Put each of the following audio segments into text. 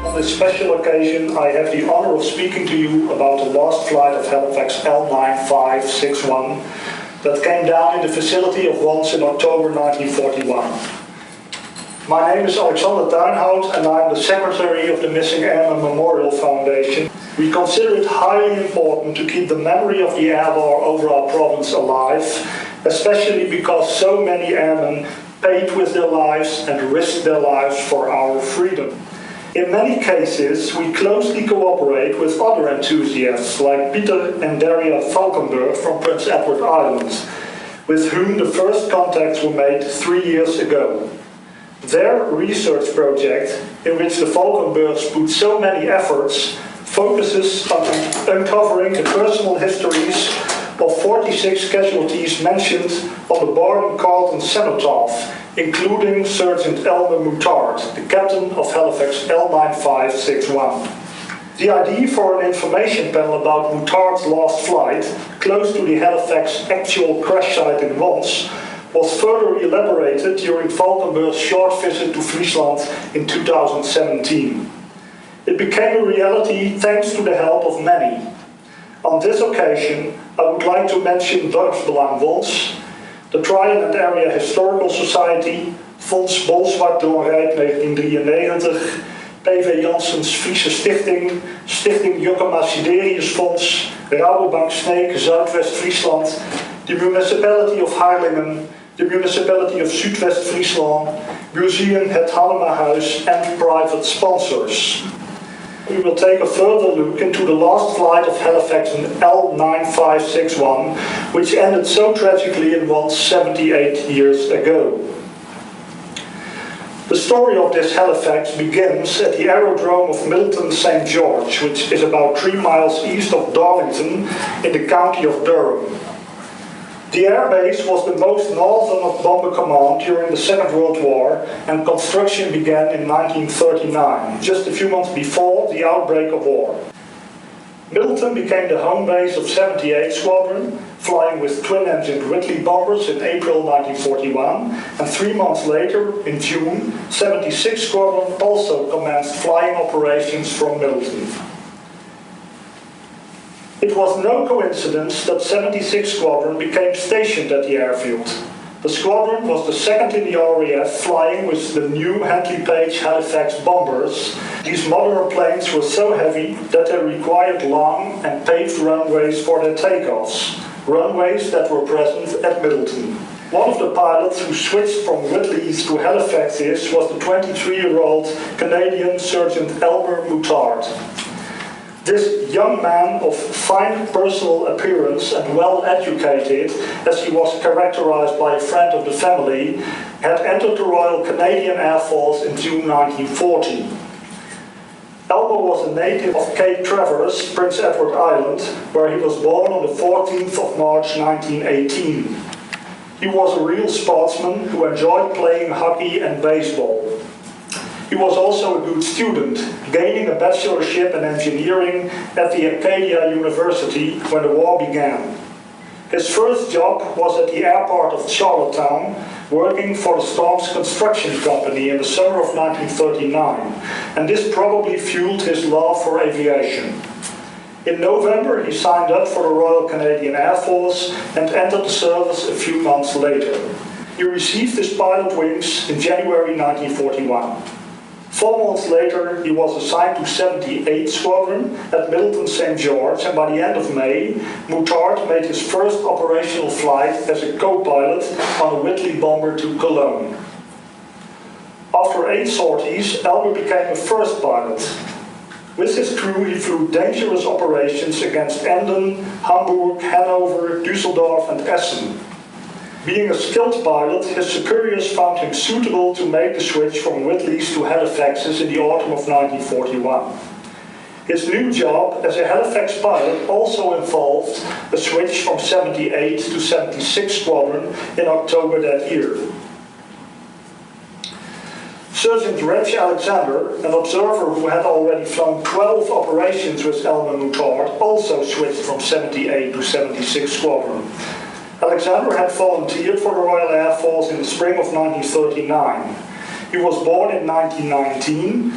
On this special occasion, I have the honor of speaking to you about the last flight of Halifax L9561 that came down in the vicinity of Wons in October 1941. My name is Alexander Tuinhout and I am the Secretary of the Missing Airmen Memorial Foundation. We consider it highly important to keep the memory of the air war over our province alive, especially because so many airmen paid with their lives and risked their lives for our freedom. In many cases, we closely cooperate with other enthusiasts like Peter and Daria Valkenburg from Prince Edward Island, with whom the first contacts were made 3 years ago. Their research project, in which the Valkenburgs put so many efforts, focuses on uncovering the personal histories of 46 casualties mentioned on the Baden-Carlton cenotaph, including Sergeant Elmer Mutart, the captain of Halifax L9561. The idea for an information panel about Mutart's last flight, close to the Halifax actual crash site in Wons, was further elaborated during Valkenburg's short visit to Friesland in 2017. It became a reality thanks to the help of many. On this occasion, I would like to mention Dorpsbelang Wons, the Trident Area Historical Society, Fonds Bolsward-Doornrijp 1993, PV Janssens Friese Stichting, Stichting Jokkema Siderius Fonds, Rabobank Sneek Zuidwest-Friesland, the Municipality of Haarlingen, the Municipality of Zuidwest-Friesland, Museum Het Hallemahuis and private sponsors. We will take a further look into the last flight of Halifax L9561, which ended so tragically in Wons 78 years ago. The story of this Halifax begins at the aerodrome of Middleton St. George, which is about 3 miles east of Darlington in the county of Durham. The airbase was the most northern of Bomber Command during the Second World War, and construction began in 1939, just a few months before the outbreak of war. Middleton became the home base of 78 Squadron, flying with twin-engined Whitley bombers in April 1941, and 3 months later, in June, 76 Squadron also commenced flying operations from Middleton. It was no coincidence that 76 Squadron became stationed at the airfield. The squadron was the second in the RAF flying with the new Handley Page Halifax bombers. These modern planes were so heavy that they required long and paved runways for their takeoffs, runways that were present at Middleton. One of the pilots who switched from Whitley's to Halifax's was the 23-year-old Canadian Sergeant Elmer Mutart. This young man of fine personal appearance and well educated, as he was characterized by a friend of the family, had entered the Royal Canadian Air Force in June 1940. Elmer was a native of Cape Traverse, Prince Edward Island, where he was born on the 14th of March 1918. He was a real sportsman who enjoyed playing hockey and baseball. He was also a good student, gaining a bachelorship in engineering at the Acadia University when the war began. His first job was at the airport of Charlottetown, working for the Storms Construction Company in the summer of 1939, and this probably fueled his love for aviation. In November, he signed up for the Royal Canadian Air Force and entered the service a few months later. He received his pilot wings in January 1941. 4 months later, he was assigned to 78 Squadron at Middleton St. George, and by the end of May, Mutart made his first operational flight as a co-pilot on a Whitley bomber to Cologne. After 8 sorties, Albert became a first pilot. With his crew, he flew dangerous operations against Emden, Hamburg, Hanover, Düsseldorf, and Essen. Being a skilled pilot, his superiors found him suitable to make the switch from Whitleys to Halifaxes in the autumn of 1941. His new job as a Halifax pilot also involved a switch from 78 to 76 Squadron in October that year. Sergeant Reg Alexander, an observer who had already flown 12 operations with Airmen Mutart, also switched from 78 to 76 Squadron. Alexander had volunteered for the Royal Air Force in the spring of 1939. He was born in 1919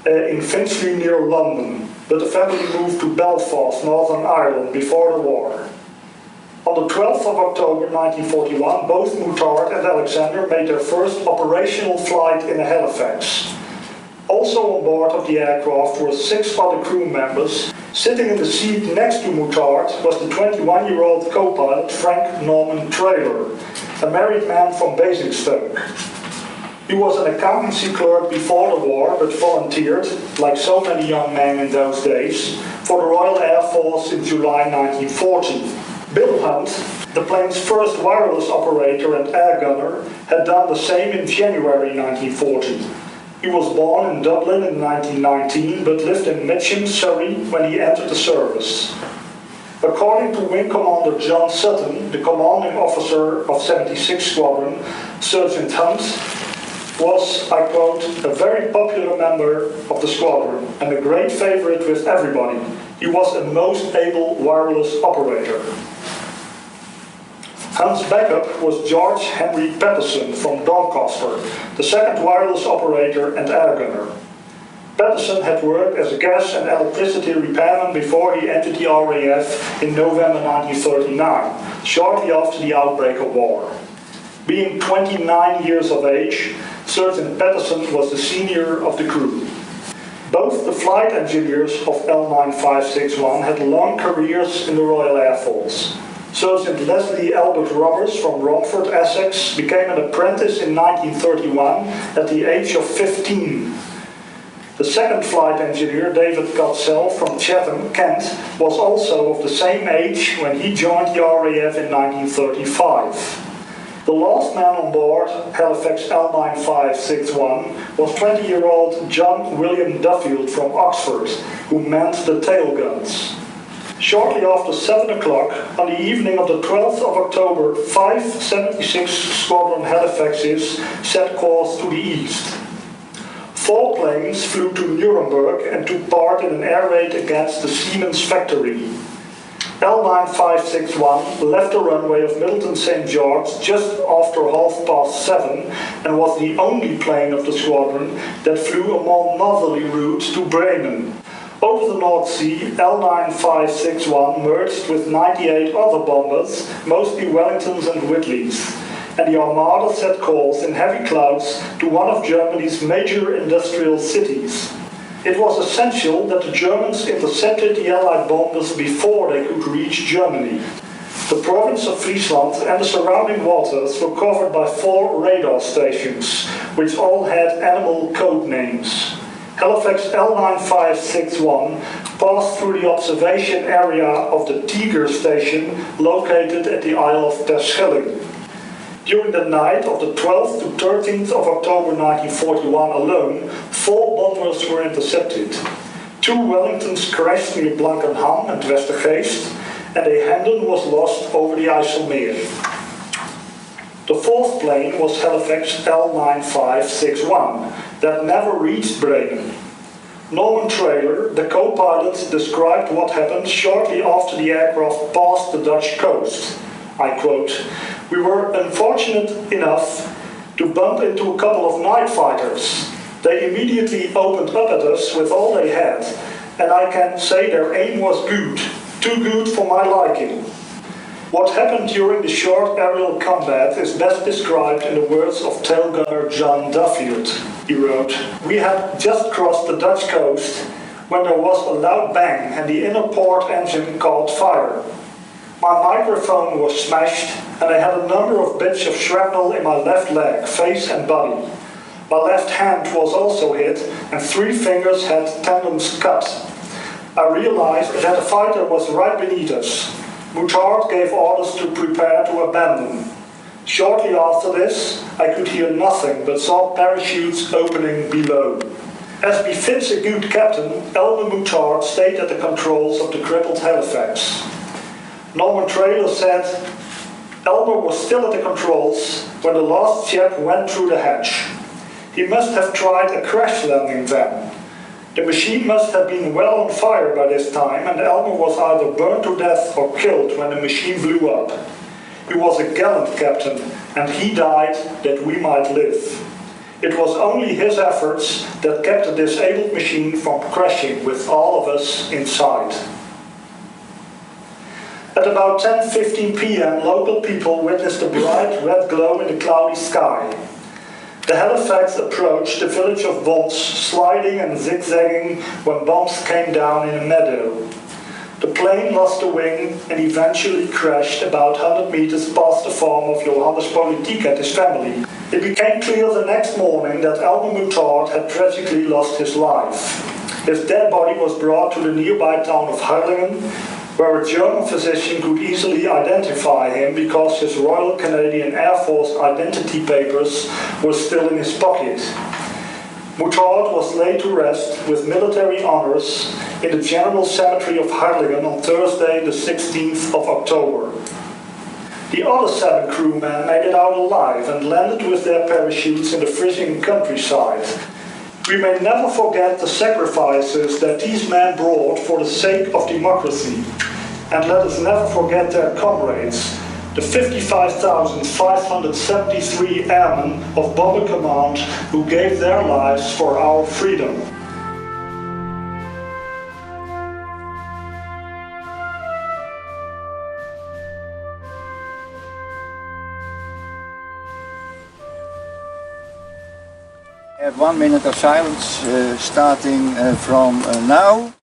in Finchley near London, but the family moved to Belfast, Northern Ireland, before the war. On the 12th of October 1941, both Mutart and Alexander made their first operational flight in a Halifax. Also on board of the aircraft were 6 other crew members. Sitting in the seat next to Mutart was the 21-year-old co-pilot Frank Norman Traylor, a married man from Basingstoke. He was an accountancy clerk before the war, but volunteered, like so many young men in those days, for the Royal Air Force in July 1940. Bill Hunt, the plane's first wireless operator and air gunner, had done the same in January 1940. He was born in Dublin in 1919, but lived in Mitcham, Surrey, when he entered the service. According to Wing Commander John Sutton, the commanding officer of 76 Squadron, Sergeant Hunt was, I quote, a very popular member of the squadron and a great favorite with everybody. He was a most able wireless operator. Hunt's backup was George Henry Patterson from Doncaster, the second wireless operator and air gunner. Patterson had worked as a gas and electricity repairman before he entered the RAF in November 1939, shortly after the outbreak of war. Being 29 years of age, Sergeant Patterson was the senior of the crew. Both the flight engineers of L9561 had long careers in the Royal Air Force. Sergeant Leslie Albert Roberts from Romford, Essex, became an apprentice in 1931 at the age of 15. The second flight engineer, David Cutsell from Chatham, Kent, was also of the same age when he joined the RAF in 1935. The last man on board, Halifax L9561, was 20-year-old John William Duffield from Oxford, who manned the tail guns. Shortly after 7 o'clock, on the evening of the 12th of October, 5 76 Squadron Halifaxes set course to the east. 4 planes flew to Nuremberg and took part in an air raid against the Siemens factory. L9561 left the runway of Middleton St. George just after 7:30 and was the only plane of the squadron that flew a more northerly route to Bremen. Over the North Sea, L9561 merged with 98 other bombers, mostly Wellingtons and Whitleys, and the Armada set course in heavy clouds to one of Germany's major industrial cities. It was essential that the Germans intercepted the Allied bombers before they could reach Germany. The province of Friesland and the surrounding waters were covered by 4 radar stations, which all had animal code names. Halifax L9561 passed through the observation area of the Tiger station located at the Isle of Terschelling. During the night of the 12th to 13th of October 1941 alone, 4 bombers were intercepted. 2 Wellingtons crashed near Blankenham and Westergeest, and a Hendon was lost over the IJsselmeer. The 4th plane was Halifax L9561, that never reached Bremen. Norman Traylor, the co-pilot, described what happened shortly after the aircraft passed the Dutch coast. I quote, "We were unfortunate enough to bump into a couple of night fighters. They immediately opened up at us with all they had, and I can say their aim was good, too good for my liking. What happened during the short aerial combat is best described in the words of tail gunner John Duffield. He wrote, "We had just crossed the Dutch coast when there was a loud bang and the inner port engine caught fire. My microphone was smashed and I had a number of bits of shrapnel in my left leg, face and body. My left hand was also hit and 3 fingers had tendons cut. I realized that a fighter was right beneath us. Mutart gave orders to prepare to abandon. Shortly after this, I could hear nothing but saw parachutes opening below. As befits a good captain, Elmer Mutart stayed at the controls of the crippled Halifax. Norman Traylor said, Elmer was still at the controls when the last chap went through the hatch. He must have tried a crash landing then. The machine must have been well on fire by this time, and Elmer was either burned to death or killed when the machine blew up. He was a gallant captain, and he died that we might live. It was only his efforts that kept the disabled machine from crashing with all of us inside." At about 10:15 p.m., local people witnessed a bright red glow in the cloudy sky. The Halifax approached the village of Bons, sliding and zigzagging when bombs came down in a meadow. The plane lost a wing and eventually crashed about 100 meters past the farm of Johannes Politiek and his family. It became clear the next morning that Elmer Mutart had tragically lost his life. His dead body was brought to the nearby town of Harlingen, where a German physician could easily identify him because his Royal Canadian Air Force identity papers were still in his pocket. Mutart was laid to rest with military honors in the General Cemetery of Harlingen on Thursday, the 16th of October. The other 7 crewmen made it out alive and landed with their parachutes in the freezing countryside. We may never forget the sacrifices that these men brought for the sake of democracy, and let us never forget their comrades, the 55,573 Airmen of Bomber Command who gave their lives for our freedom. Have 1 minute of silence starting from now.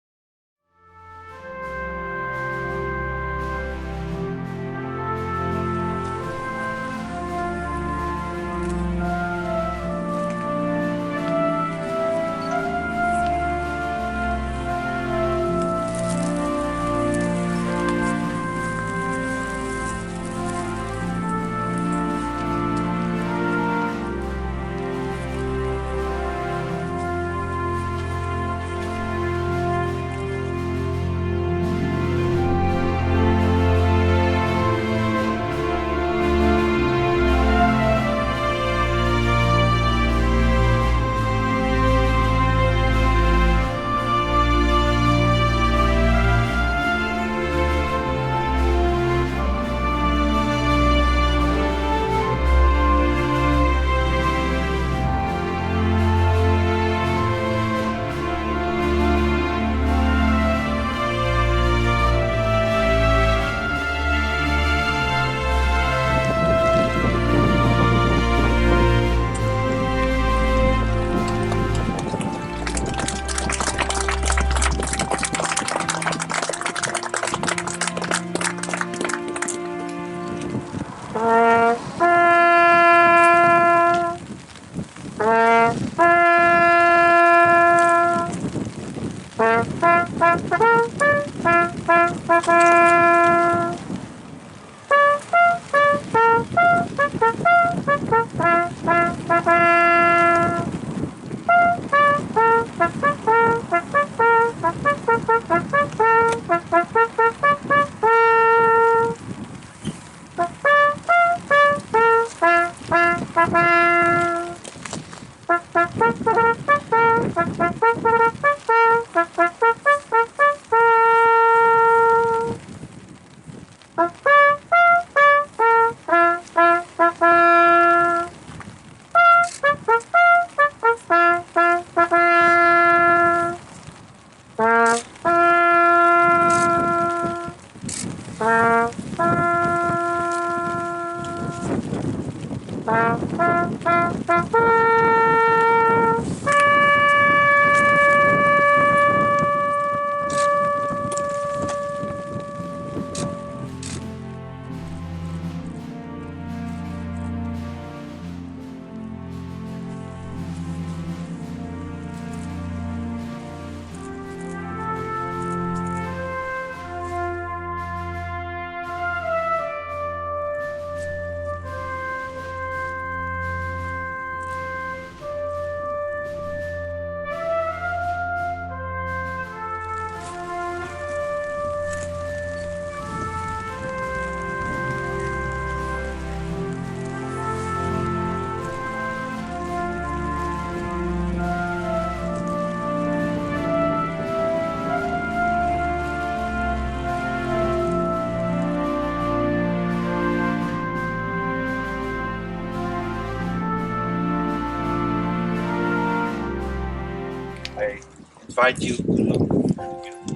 I invite you to look.